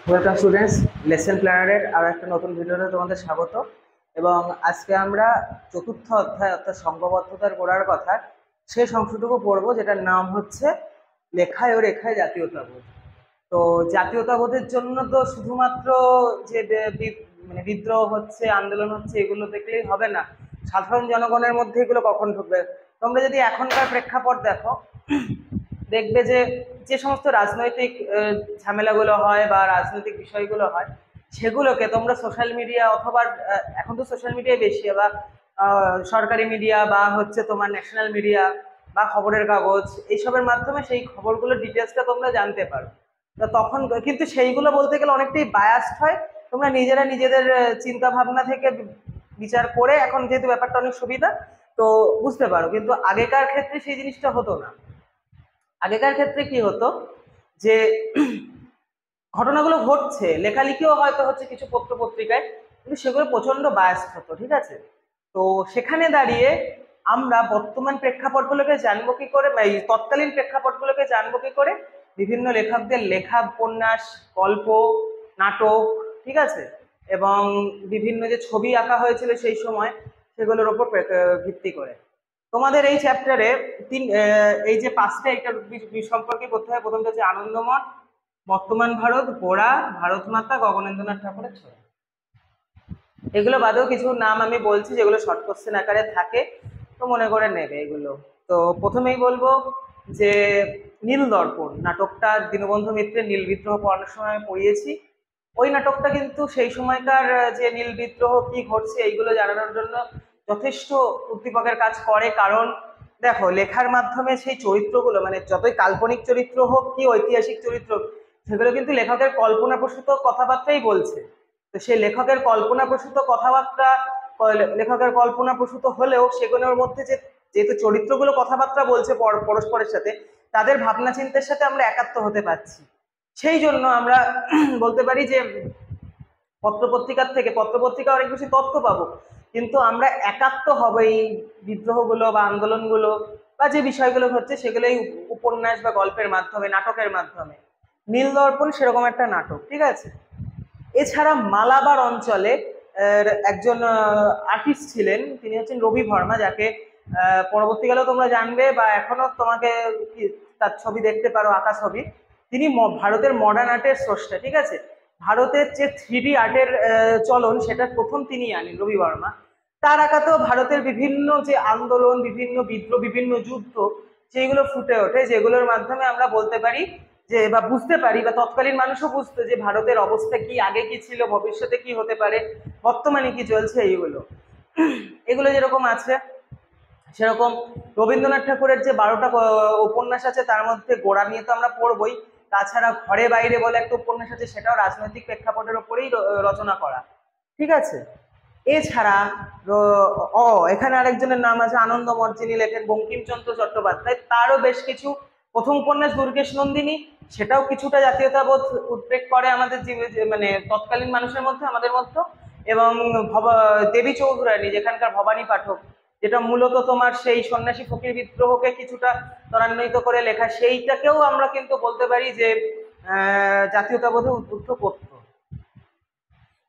Welcome students, lesson প্ল্যানারের আরও একটা নতুন ভিডিওতে তোমাদের স্বাগত। এবং আজকে আমরা চতুর্থ অধ্যায় অর্থাৎ সংঘবদ্ধতার গোড়ার কথা শেষ অংশটুকু পড়বো, যেটার নাম হচ্ছে লেখায় ও রেখায় জাতীয়তাবোধ। তো জাতীয়তাবোধের জন্য তো শুধুমাত্র যে মানে বিদ্রোহ হচ্ছে, আন্দোলন হচ্ছে, এগুলো দেখলেই হবে না। সাধারণ জনগণের মধ্যে এগুলো কখন ঢুকবে? তোমরা যদি এখনকার প্রেক্ষাপট দেখো, দেখবে যে যে সমস্ত রাজনৈতিক ঝামেলাগুলো হয় বা রাজনৈতিক বিষয়গুলো হয়, সেগুলোকে তোমরা সোশ্যাল মিডিয়া অথবা এখন তো সোশ্যাল মিডিয়ায় বেশি, বা সরকারি মিডিয়া বা হচ্ছে তোমার ন্যাশনাল মিডিয়া বা খবরের কাগজ, এইসবের মাধ্যমে সেই খবরগুলোর ডিটেলসটা তোমরা জানতে পারো। তো তখন কিন্তু সেইগুলো বলতে গেলে অনেকটাই বায়াসড হয়। তোমরা নিজেরা নিজেদের চিন্তা ভাবনা থেকে বিচার করে, এখন যেহেতু ব্যাপারটা অনেক সুবিধা, তো বুঝতে পারো। কিন্তু আগেকার ক্ষেত্রে সেই জিনিসটা হতো না। আগেকার ক্ষেত্রে কি হতো যে ঘটনাগুলো ঘটছে, লেখালেখিও হয়তো হচ্ছে কিছু পত্র পত্রিকায়, কিন্তু সেগুলো প্রচন্ড বায়াসড হতো, ঠিক আছে? তো সেখানে দাঁড়িয়ে আমরা বর্তমান প্রেক্ষাপটগুলোকে জানবো কি করে, বা এই তৎকালীন প্রেক্ষাপটগুলোকে জানবো কি করে? বিভিন্ন লেখকদের লেখা উপন্যাস, গল্প, নাটক, ঠিক আছে, এবং বিভিন্ন যে ছবি আঁকা হয়েছিল সেই সময়, সেগুলোর ওপর ভিত্তি করে। তোমাদের এই চ্যাপ্টারে এই যে পাঁচটা এটা সম্পর্কে করতে হয়। প্রথমটা হচ্ছে আনন্দমঠ, বর্তমান ভারত, গোড়া, ভারত মাতা, গগনেন্দ্রনাথ ঠাকুরের ছবি। এগুলো বাদেও কিছু নাম আমি বলছি যেগুলো শর্ট কোশ্চেন আকারে থাকে, তো মনে করে নেবে এগুলো। তো প্রথমেই বলবো যে নীল দর্পণ নাটকটা দীনবন্ধু মিত্রের নীল বিদ্রোহ পড়ানোর সময় আমি পড়িয়েছি। ওই নাটকটা কিন্তু সেই সময়কার যে নীল বিদ্রোহ কি ঘটছে এইগুলো জানানোর জন্য যথেষ্ট উদ্দীপকের কাজ করে। কারণ দেখো, লেখার মাধ্যমে সেই চরিত্রগুলো, মানে যতই কাল্পনিক চরিত্র হোক কি ঐতিহাসিক চরিত্র, সেগুলো কিন্তু লেখকের কল্পনাপ্রসূত কথাবার্তাই বলছে। তো সেই লেখকের কল্পনাপ্রসূত কথাবার্তা, লেখকের কল্পনাপ্রসূত হলেও সেগুলোর মধ্যে যে যেহেতু চরিত্রগুলো কথাবার্তা বলছে পরস্পরের সাথে, তাদের ভাবনা চিন্তার সাথে আমরা একাত্ম হতে পারছি। সেই জন্য আমরা বলতে পারি যে পত্রপত্রিকার থেকে, পত্রপত্রিকা অনেক বেশি তথ্য পাবো, কিন্তু আমরা একাত্ম হব এই বিদ্রোহগুলো বা আন্দোলনগুলো বা যে বিষয়গুলো হচ্ছে সেগুলো এই উপন্যাস বা গল্পের মাধ্যমে, নাটকের মাধ্যমে। নীল দর্পণ সেরকম একটা নাটক, ঠিক আছে। এছাড়া মালাবার অঞ্চলে একজন আর্টিস্ট ছিলেন, তিনি হচ্ছেন রবি বর্মা, যাকে পরবর্তীকালেও তোমরা জানবে বা এখনো তোমাকে তার ছবি দেখতে পারো, আঁকা ছবি। তিনি ভারতের মডার্ন আর্টের স্রষ্টা, ঠিক আছে। ভারতের যে 3D আর্টের চলন, সেটা প্রথম তিনি আনেন, রবি বর্মা। তার আঁকাতেও ভারতের বিভিন্ন যে আন্দোলন, বিভিন্ন বিদ্রোহ, বিভিন্ন যুদ্ধ, সেইগুলো ফুটে ওঠে, যেগুলোর মাধ্যমে আমরা বলতে পারি যে, বা বুঝতে পারি, বা তৎকালীন মানুষও বুঝতো যে ভারতের অবস্থা কি, আগে কি ছিল, ভবিষ্যতে কি হতে পারে, বর্তমানে কি চলছে, এইগুলো এগুলো যেরকম আছে, সেরকম রবীন্দ্রনাথ ঠাকুরের যে 12টা উপন্যাস আছে, তার মধ্যে গোড়া নিয়ে তো আমরা পড়বই। তাছাড়া ঘরে বাইরে বলে একটা উপন্যাস আছে, সেটাও রাজনৈতিক প্রেক্ষাপটের ওপরেই রচনা করা, ঠিক আছে। এছাড়া এখানে আরেকজনের নাম আছে আনন্দমঠ, যিনি লেখেন বঙ্কিমচন্দ্র চট্টোপাধ্যায়। তারও বেশ কিছু, প্রথম উপন্যাস দুর্গেশ নন্দিনী, সেটাও কিছুটা জাতীয়তাবোধ উদ্রেক করে আমাদের মানে তৎকালীন মানুষের মধ্যে, আমাদের মধ্যে। এবং দেবী চৌধুরানী, যেখানকার ভবানী পাঠক, যেটা মূলত তোমার সেই সন্ন্যাসী ফকির বিদ্রোহকে কিছুটা ত্বরান্বিত করে লেখা, সেইটাকেও আমরা কিন্তু বলতে পারি যে জাতীয়তাবোধে উদ্বুদ্ধ করত।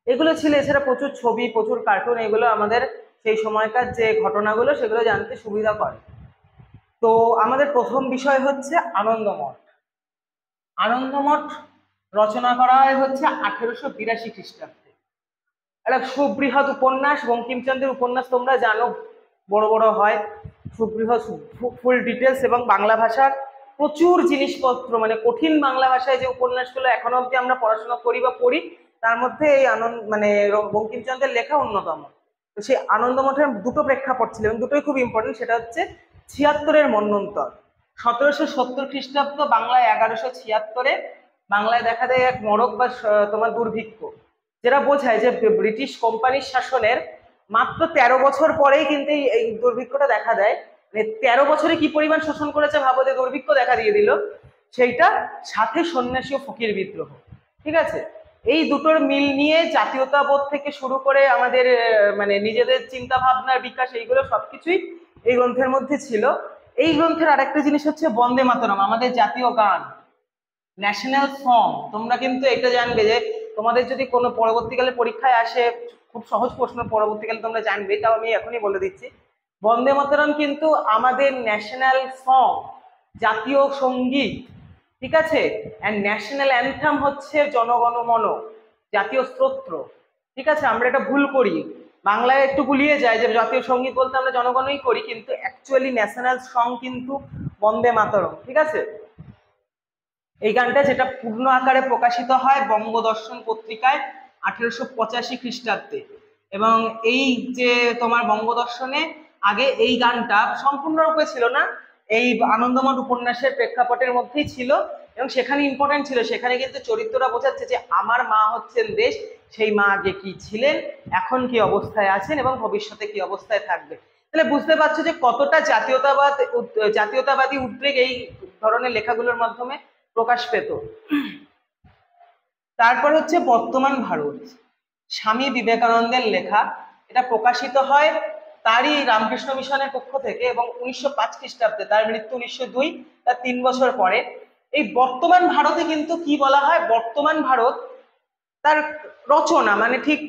এগুলো ছিল। এছাড়া প্রচুর ছবি, প্রচুর কার্টুন, এগুলো আমাদের সেই সময়কার যে ঘটনাগুলো সেগুলো জানতে সুবিধা করে। তো আমাদের প্রথম বিষয় হচ্ছে আনন্দমঠ। আনন্দমঠ রচনা করা হয় হচ্ছে 1882 খ্রিস্টাব্দে। একটা সুবৃহৎ উপন্যাস, বঙ্কিমচন্দ্রের উপন্যাস তোমরা জানো, বড় বড় হয়, সুবৃহৎ, ফুল ডিটেলস, এবং বাংলা ভাষার প্রচুর জিনিসপত্র, মানে কঠিন বাংলা ভাষায় যে উপন্যাসগুলো এখনো অব্দি আমরা পড়াশোনা করি বা পড়ি, তার মধ্যে এই মানে বঙ্কিমচন্দ্রের লেখা অন্যতম। তো সেই আনন্দমঠের দুটো প্রেক্ষাপট ছিল, এবং দুটোই খুব ইম্পর্টেন্ট। সেটা হচ্ছে 76-এর মন্বন্তর, 1770 খ্রিস্টাব্দ, বাংলায় 1176-এ বাংলায় দেখা দেয় এক মরক বা তোমার দুর্ভিক্ষ, যেটা বোঝায় যে ব্রিটিশ কোম্পানির শাসনের মাত্র 13 বছর পরেই কিন্তু এই দুর্ভিক্ষটা দেখা দেয়। মানে 13 বছরে কি পরিমাণ শোষণ করেছে ভাবো, যে দুর্ভিক্ষ দেখা দিয়ে দিল, সেইটা সাথে সন্ন্যাসী ও ফকির বিদ্রোহ, ঠিক আছে। এই দুটোর মিল নিয়ে জাতীয়তাবোধ থেকে শুরু করে আমাদের মানে নিজেদের চিন্তা ভাবনার বিকাশ, এইগুলো সবকিছুই এই গ্রন্থের মধ্যে ছিল। এই গ্রন্থের আরেকটা জিনিস হচ্ছে বন্দে মাতরম, আমাদের জাতীয় গান। ন্যাশনাল সং, তোমরা কিন্তু এটা জানবে যে তোমাদের যদি কোনো পরবর্তীকালে পরীক্ষায় আসে, খুব সহজ প্রশ্ন পরবর্তীকালে তোমরা জানবে, তাও আমি এখনই বলে দিচ্ছি। বন্দে মাতরম কিন্তু আমাদের ন্যাশনাল সং, জাতীয় সঙ্গীত, ঠিক আছে। অ্যান্ড ন্যাশনাল অ্যান্থাম হচ্ছে জনগণমন, জাতীয় স্তোত্র, ঠিক আছে। আমরা এটা ভুল করি, বাংলায় একটু গুলিয়ে যায় যে জাতীয় সঙ্গীত বলতে আমরা জনগণই করি, কিন্তু অ্যাকচুয়ালি ন্যাশনাল সং কিন্তু বন্দে মাতরম, ঠিক আছে। এই গানটা যেটা পূর্ণ আকারে প্রকাশিত হয় বঙ্গদর্শন পত্রিকায় 1885 খ্রিস্টাব্দে। এবং এই যে তোমার বঙ্গদর্শনে আগে এই গানটা সম্পূর্ণরূপে ছিল না, এই আনন্দমঠ উপন্যাসের প্রেক্ষাপটের মধ্যেই ছিল, এবং সেখানে ইম্পর্টেন্ট ছিল, সেখানে কিন্তু চরিত্রটা বোঝাচ্ছে যে আমার মা হচ্ছেন দেশ, সেই মা আগে কি ছিলেন, এখন কি অবস্থায় আছেন এবং ভবিষ্যতে কি অবস্থায় থাকবে। তাহলে বুঝতে পারছো যে কতটা জাতীয়তাবাদী উদ্বেগ এই ধরনের লেখাগুলোর মাধ্যমে প্রকাশ পেত। তারপর হচ্ছে বর্তমান ভারত, স্বামী বিবেকানন্দের লেখা, এটা প্রকাশিত হয় তারই রামকৃষ্ণ মিশনের পক্ষ থেকে, এবং 1905 খ্রিস্টাব্দে, তার মৃত্যু 1902, তার 3 বছর পরে। এই বর্তমান ভারতে কিন্তু কি বলা হয়, বর্তমান ভারত তার রচনা, মানে ঠিক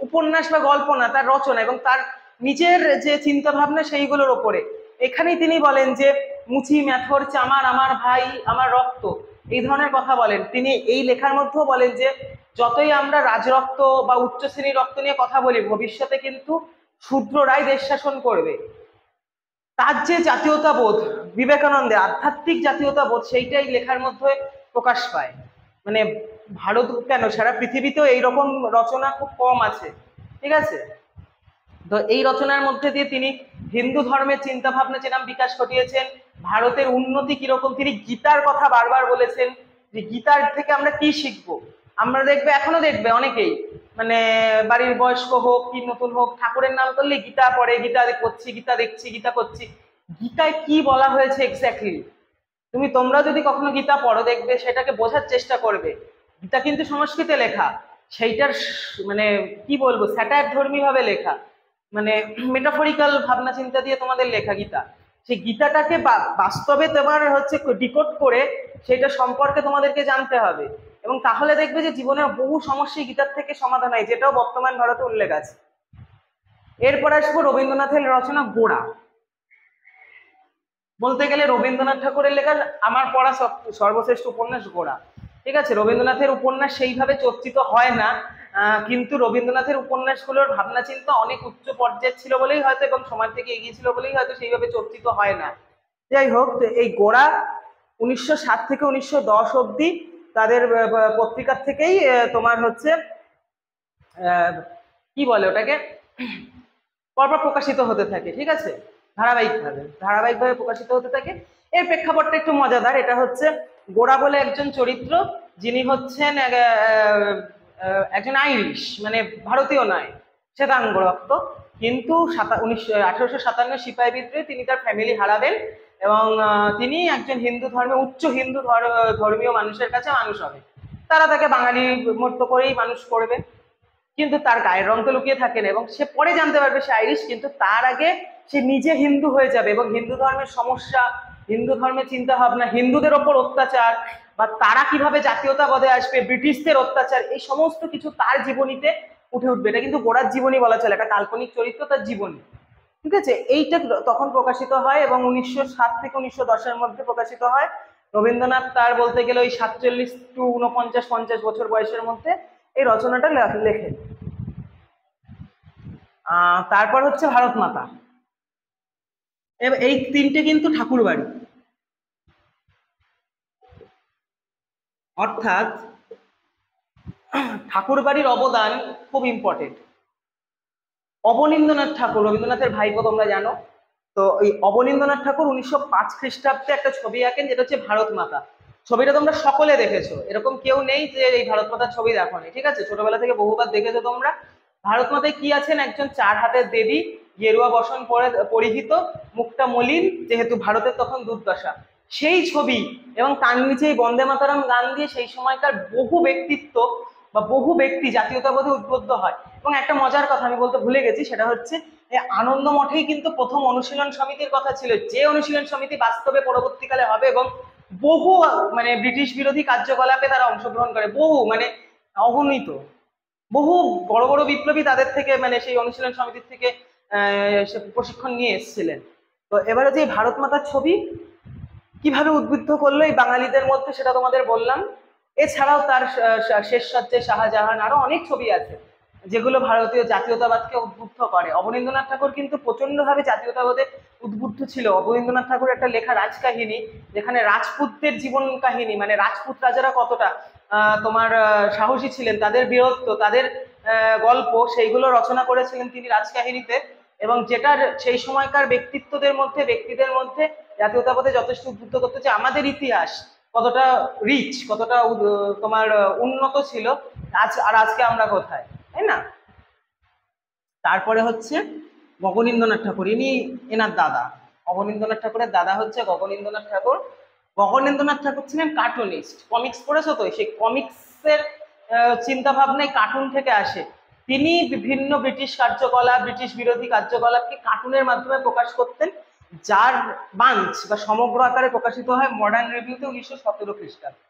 উপন্যাস বা গল্প না, তার রচনা এবং তার নিজের যে চিন্তা ভাবনা সেইগুলোর ওপরে। এখানেই তিনি বলেন যে মুচি ম্যাথর চামার আমার ভাই আমার রক্ত, এই ধরনের কথা বলেন তিনি। এই লেখার মধ্যেও বলেন যে যতই আমরা রাজরক্ত বা উচ্চ শ্রেণীর রক্ত নিয়ে কথা বলি, ভবিষ্যতে কিন্তু শূদ্ররাই দেশ শাসন করবে। তার যে জাতীয়তাবোধ, বিবেকানন্দের আধ্যাত্মিক জাতীয়তাবোধ, সেইটাই লেখার মধ্যে প্রকাশ পায়। মানে ভারত কেন, সারা পৃথিবীতেও এইরকম রচনা খুব কম আছে, ঠিক আছে। তো এই রচনার মধ্যে দিয়ে তিনি হিন্দু ধর্মের চিন্তা ভাবনা যেরকম বিকাশ ঘটিয়েছেন, ভারতের উন্নতি কিরকম, তিনি গীতার কথা বারবার বলেছেন যে গীতার থেকে আমরা কি শিখবো। আমরা দেখবে, এখনো দেখবে অনেকেই, মানে বাড়ির বয়স্ক হোক কি নতুন হোক, ঠাকুরের নাম করলে গীতা পড়ে, গীতা করছি, গীতা দেখছি, গীতা করছি। গীতায় কি বলা হয়েছে এক্স্যাক্টলি, তোমরা যদি কখনো গীতা পড়ো, দেখবে সেটাকে বোঝার চেষ্টা করবে। গীতা কিন্তু সংস্কৃতে লেখা, সেইটার মানে কি বলবো, স্যাটায়ার ধর্মী ভাবে লেখা, মানে মেটাফরিক্যাল ভাবনা চিন্তা দিয়ে তোমাদের লেখা গীতা। সেই গীতাটাকে বাস্তবে তোমার হচ্ছে ডিকোড করে সেটা সম্পর্কে তোমাদেরকে জানতে হবে, এবং তাহলে দেখবে যে জীবনের বহু সমস্যা গীতার থেকে সমাধান হয়, যেটাও বর্তমান ভারতে উল্লেখ আছে। এরপর আসবো রবীন্দ্রনাথের রচনা গোড়া। বলতে গেলে রবীন্দ্রনাথ ঠাকুরের লেখা আমার পড়া সর্বশ্রেষ্ঠ উপন্যাস গোড়া, ঠিক আছে। রবীন্দ্রনাথের উপন্যাস সেইভাবে চর্চিত হয় না, কিন্তু রবীন্দ্রনাথের উপন্যাসগুলোর ভাবনা চিন্তা অনেক উচ্চ পর্যায়ের ছিল বলেই হয়তো, এবং সময় থেকে এগিয়ে ছিল বলেই হয়তো সেইভাবে চর্চিত হয় না। যাই হোক, এই গোড়া 1907 থেকে 1910 অব্দি তাদের পত্রিকার থেকেই তোমার হচ্ছে কি বলে ওটাকে, পরপর প্রকাশিত হতে থাকে, ঠিক আছে। ধারাবাহিকভাবে প্রকাশিত হতে থাকে। এর প্রেক্ষাপটটা একটু মজাদার। এটা হচ্ছে গোরা বলে একজন চরিত্র, যিনি হচ্ছেন একজন আইরিশ, মানে ভারতীয় নয়, শ্বেতাঙ্গ রক্ত, কিন্তু 1857 সিপাহী বিদ্রোহে তিনি তার ফ্যামিলি হারাবেন, এবং তিনি একজন হিন্দু ধর্মে, উচ্চ হিন্দু ধর্মীয় মানুষের কাছে মানুষ হবে। তারা তাকে বাঙালি মতো করেই মানুষ করবে, কিন্তু তার গায়ের রং তো লুকিয়ে থাকে না, এবং সে পরে জানতে পারবে সে আইরিশ, কিন্তু তার আগে সে নিজে হিন্দু হয়ে যাবে, এবং হিন্দু ধর্মের সমস্যা, হিন্দু ধর্মের চিন্তা ভাবনা, হিন্দুদের ওপর অত্যাচার, বা তারা কিভাবে জাতীয়তাবাদে আসবে, ব্রিটিশদের অত্যাচার, এই সমস্ত কিছু তার জীবনীতে উঠে উঠবে। এটা কিন্তু গোড়ার জীবনী বলা চলে, একটা কাল্পনিক চরিত্র, তার জীবনী, ঠিক আছে। এইটা তখন প্রকাশিত হয়, এবং 1907 থেকে 1910-এর মধ্যে প্রকাশিত হয়। রবীন্দ্রনাথ তার বলতে গেলে ওই 47 টু 49-50 বছর বয়সের মধ্যে এই রচনাটা লেখেন। তারপর হচ্ছে ভারত মাতা, এই তিনটে কিন্তু ঠাকুর বাড়ি, অর্থাৎ ঠাকুর বাড়ির অবদান খুব ইম্পর্টেন্ট। অবনীন্দ্রনাথ ঠাকুর, রবীন্দ্রনাথের ভাইপো, তোমরা জানো তো। এই অবনীন্দ্রনাথ ঠাকুর 1905 খ্রিস্টাব্দে একটা ছবি আঁকেন, যেটা হচ্ছে ভারত মাতা। ছবিটা তোমরা সকলে দেখেছো, এরকম কেউ নেই যে এই ভারত মাতার ছবি দেখোনি, ঠিক আছে। ছোটবেলা থেকে বহুবার দেখেছো তোমরা। ভারত মাতায় কি আছেন, একজন 4 হাতের দেবী, গেরুয়া বসন পরিহিত, মুখটা মলিন, যেহেতু ভারতের তখন দুর্দশা, সেই ছবি। এবং তার নিচেই বন্দে মাতরম গান দিয়ে সেই সময়কার বহু ব্যক্তিত্ব বা বহু ব্যক্তি জাতীয়তাবোধে উদ্বুদ্ধ হয়। এবং একটা মজার কথা আমি বলতে ভুলে গেছি, সেটা হচ্ছে এই আনন্দ মঠেই কিন্তু প্রথম অনুশীলন সমিতির কথা ছিল, যে অনুশীলন সমিতি বাস্তবে পরবর্তীকালে হবে এবং বহু মানে ব্রিটিশ বিরোধী কার্যকলাপে তারা অংশগ্রহণ করে, বহু মানে অগণিত, বহু বড় বড় বিপ্লবী তাদের থেকে মানে সেই অনুশীলন সমিতির থেকে সে প্রশিক্ষণ নিয়ে এসেছিলেন। তো এবারে যে ভারত মাতার ছবি কিভাবে উদ্বুদ্ধ করলো এই বাঙালিদের মধ্যে সেটা তোমাদের বললাম। এছাড়াও তার শেষ সজ্জে শাহজাহান, আরো অনেক ছবি আছে যেগুলো ভারতীয় জাতীয়তাবাদকে উদ্বুদ্ধ করে। অবনীন্দ্রনাথ ঠাকুর কিন্তু প্রচন্ডভাবে জাতীয়তাবাদে উদ্বুদ্ধ ছিল। অবনীন্দ্রনাথ ঠাকুর একটা লেখা রাজকাহিনী, যেখানে রাজপুতদের জীবন কাহিনী, মানে রাজপুত রাজারা কতটা তোমার সাহসী ছিলেন, তাদের বীরত্ব, তাদের গল্প, সেইগুলো রচনা করেছিলেন তিনি রাজকাহিনীতে। এবং যেটার সেই সময়কার ব্যক্তিদের মধ্যে জাতীয়তাবাদে যথেষ্ট উদ্বুদ্ধ করতে, যে আমাদের ইতিহাস কতটা রিচ, কতটা তোমার উন্নত ছিল, আর আজকে আমরা কোথায়, তাই না? তারপরে হচ্ছে গগনেন্দ্রনাথ ঠাকুর, এনার দাদা। অবনীন্দ্রনাথ ঠাকুরের দাদা হচ্ছে গগনেন্দ্রনাথ ঠাকুর। গগনেন্দ্রনাথ ঠাকুর ছিলেন কার্টুনিস্ট। কমিক্স পড়েছো তো? সেই কমিক্সের চিন্তা ভাবনায় কার্টুন থেকে আসে। তিনি বিভিন্ন ব্রিটিশ কার্যকলাপ, ব্রিটিশ বিরোধী কার্যকলাপকে কার্টুনের মাধ্যমে প্রকাশ করতেন, যার বাঞ্চ বা সমগ্র আকারে প্রকাশিত হয় মডার্ন রিভিউতে 1917 খ্রিস্টাব্দে।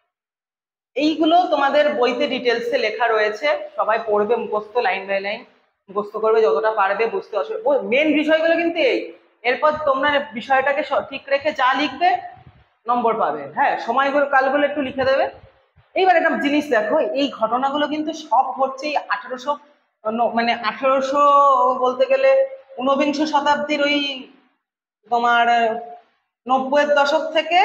এইগুলো তোমাদের বইতে ডিটেলসে লেখা রয়েছে, সবাই পড়বে, মুখস্থ লাইন বাই লাইন মুখস্থ করবে যতটা পারবে, বুঝতে অসুবিধা। মেন বিষয়গুলো কিন্তু এই, এরপর তোমরা বিষয়টাকে ঠিক রেখে যা লিখবে নম্বর পাবে। হ্যাঁ, সময়গুলো কালগুলো একটু লিখে দেবে। এইবার একটা জিনিস দেখো, এই ঘটনাগুলো কিন্তু সব হচ্ছে এই 1800 বলতে গেলে ঊনবিংশ শতাব্দীর ওই তোমার 90-এর দশক থেকে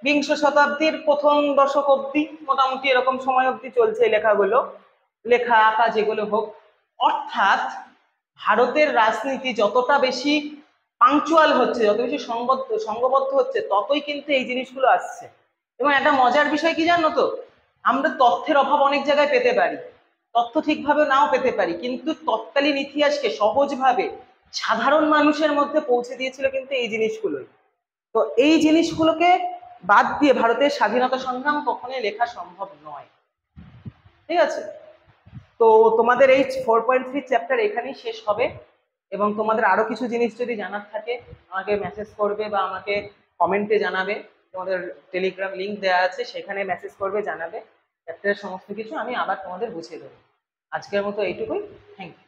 বিংশ শতাব্দীর প্রথম দশক অব্দি, মোটামুটি এরকম সময় অব্দি চলছে এই লেখাগুলো, লেখা আঁকা যেগুলো হোক। অর্থাৎ ভারতের রাজনীতি যতটা বেশি পাংচুয়াল হচ্ছে, যত বেশি সংঘবদ্ধ হচ্ছে, ততই কিন্তু এই জিনিসগুলো আসছে। এবং একটা মজার বিষয় কি জানো তো, আমরা তথ্যের অভাব অনেক জায়গায় পেতে পারি, তথ্য ঠিকভাবে নাও পেতে পারি, কিন্তু তৎকালীন ইতিহাসকে সহজভাবে সাধারণ মানুষের মধ্যে পৌঁছে দিয়েছিল কিন্তু এই জিনিসগুলোই। তো এই জিনিসগুলোকে বাদ দিয়ে ভারতের স্বাধীনতা সংগ্রাম কখনোই লেখা সম্ভব নয়। ঠিক আছে? তো তোমাদের এই 4.3 চ্যাপ্টার এখানেই শেষ হবে। এবং তোমাদের আরো কিছু জিনিস যদি জানার থাকে আমাকে মেসেজ করবে বা আমাকে কমেন্টে জানাবে। তোমাদের টেলিগ্রাম লিংক দেওয়া আছে, সেখানে মেসেজ করবে, জানাবে চ্যাপ্টারের সমস্ত কিছু, আমি আবার তোমাদের বুঝিয়ে দেবো। আজকের মতো এইটুকুই। Thank you.